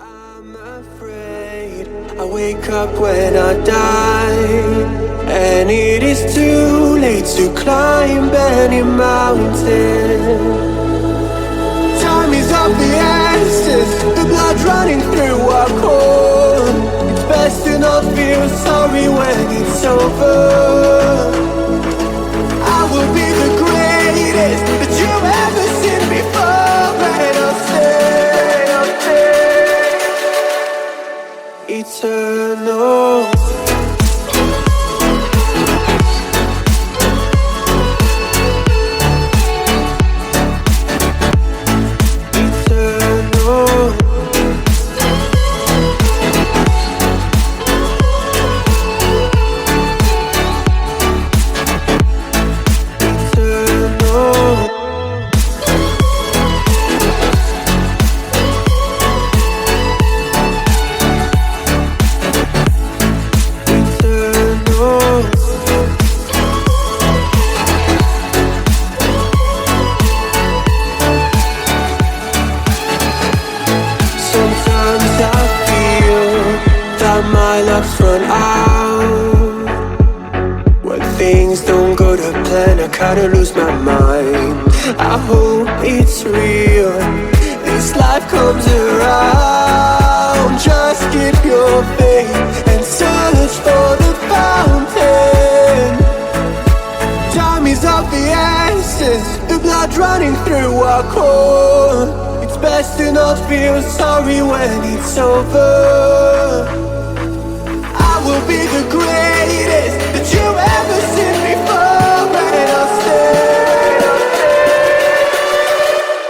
I'm afraid I wake up when I die, and it is too late to climb any mountain. Time is of the essence, the blood running through our core. It's best to not feel sorry when it's over. I will be the greatest that you've ever seen before, and I'll stay eternal. My luck's run out. When things don't go to plan, I kinda lose my mind. I hope it's real, this life comes around. Just keep your faith and search for the fountain. Time is of the essence, the blood running through our core. It's best to not feel sorry when it's over. Will be the greatest that you ever